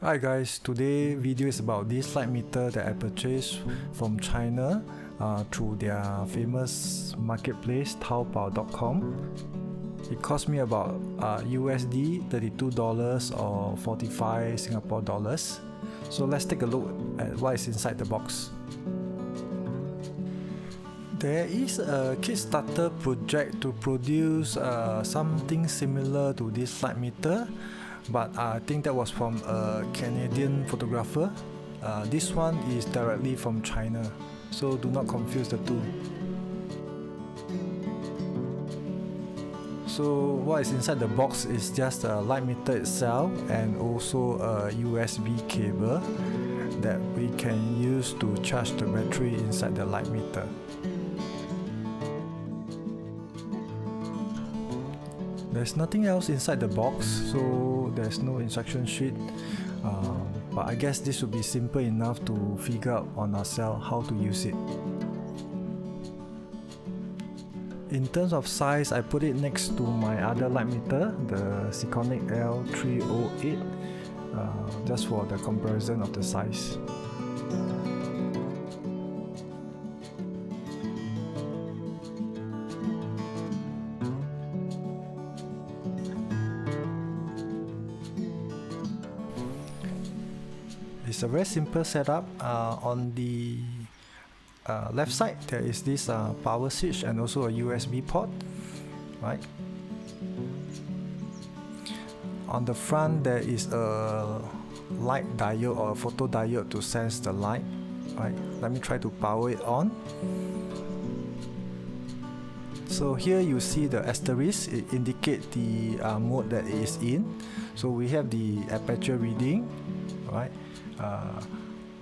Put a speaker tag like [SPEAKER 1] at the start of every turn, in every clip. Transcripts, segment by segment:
[SPEAKER 1] Hi guys, today video is about this light meter that I purchased from China through their famous marketplace Taobao.com. It cost me about USD $32 or 45 Singapore dollars. So let's take a look at what is inside the box. There is a Kickstarter project to produce something similar to this light meter, but I think that was from a Canadian photographer. This one is directly from China, so do not confuse the two. So what is inside the box is just a light meter itself and also a USB cable that we can use to charge the battery inside the light meter. There's nothing else inside the box, so there's no instruction sheet, but I guess this would be simple enough to figure out on ourselves how to use it. In terms of size, I put it next to my other light meter, the Kodak L308, just for the comparison of the size. It's a very simple setup. On the left side there is this power switch and also a USB port, right? On the front there is a light diode or a photo diode to sense the light, right? Let me try to power it on. So here you see the asterisk, it indicates the mode that it is in. So we have the aperture reading, right?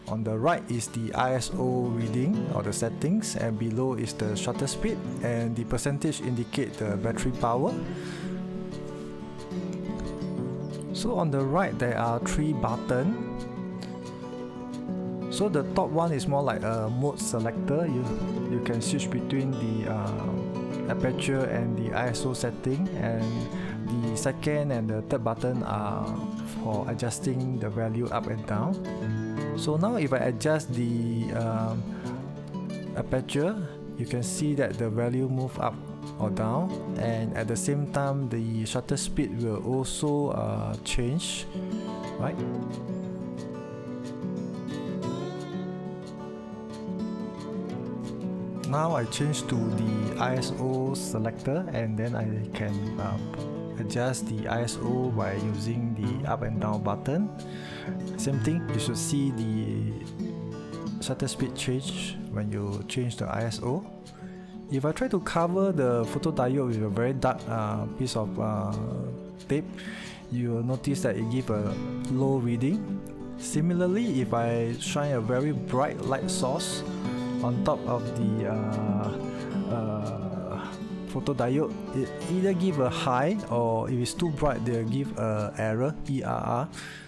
[SPEAKER 1] On the right is the ISO reading or the settings, and below is the shutter speed, and the percentage indicate the battery power. So on the right there are 3 buttons. So the top one is more like a mode selector. You can switch between the aperture and the ISO setting, and the second and the third button are for adjusting the value up and down. So now if I adjust the aperture, you can see that the value move up or down, and at the same time the shutter speed will also change, right? Now I change to the ISO selector, and then I can adjust the ISO by using the up and down button. Same thing, you should see the shutter speed change when you change the ISO. If I try to cover the photo diode with a very dark piece of tape, you will notice that it gives a low reading. Similarly, if I shine a very bright light source on top of the photo diode, it either give a high, or if it's too bright they'll give a error, ERR,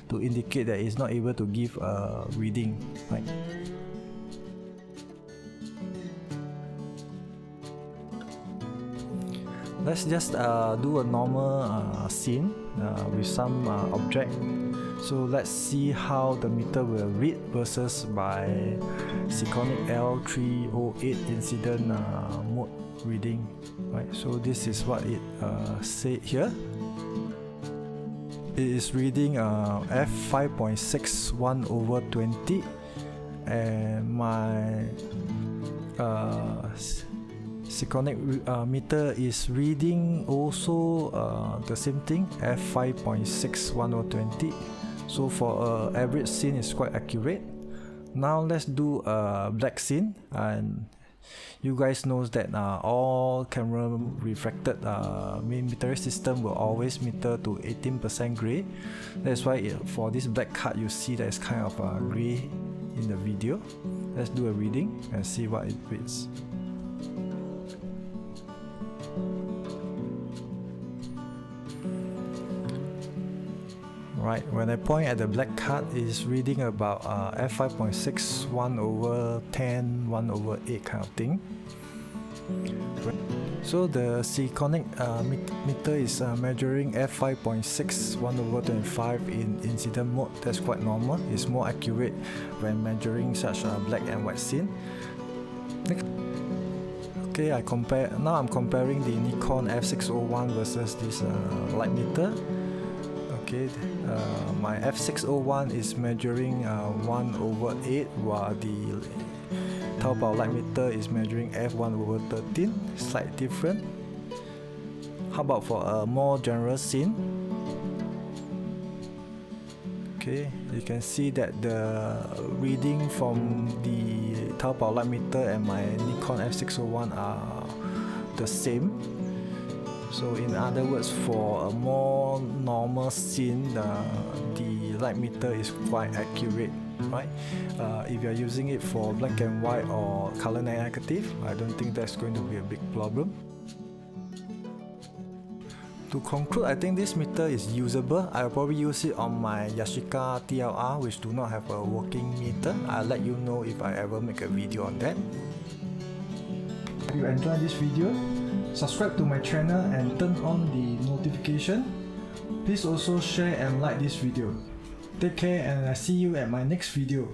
[SPEAKER 1] to indicate that it's not able to give a reading, right? Let's just do a normal scene with some object. So let's see how the meter will read versus by Kodak L308 incident mode reading, right? So this is what it said here. It is reading f5.61/20, and my Kodak meter is reading also the same thing, f5.61/20. So for an average scene is quite accurate. Now let's do a black scene, and you guys knows that all camera refracted meter system will always meter to 18% gray. That's why for this black cut you see that it's kind of gray in the video. Let's do a reading and see what it reads. Right, when I point at the black cut, it is reading about f5.61/10, 1/8 kind of thing. So the Seaconic meter is measuring f5.6 1/25 in incident mode. That's quite normal. It's more accurate when measuring such a black and white scene. Okay, now I'm comparing the Nikon f601 versus this light meter. Okay, my f601 is measuring 1/8, while the Taobao light meter is measuring f1/13. Slight different. How about for a more general scene? Okay, you can see that the reading from the Taobao light meter and my Nikon f601 are the same. So in other words, for a more normal scene, the light meter is quite accurate, right? If you're using it for black and white or color negative, I don't think that's going to be a big problem. To conclude, I think this meter is usable. I'll probably use it on my Yashica TLR, which do not have a working meter. I'll let you know if I ever make a video on that. If you enjoyed this video, subscribe to my channel and turn on the notification. Please also share and like this video. Take care, and I see you at my next video.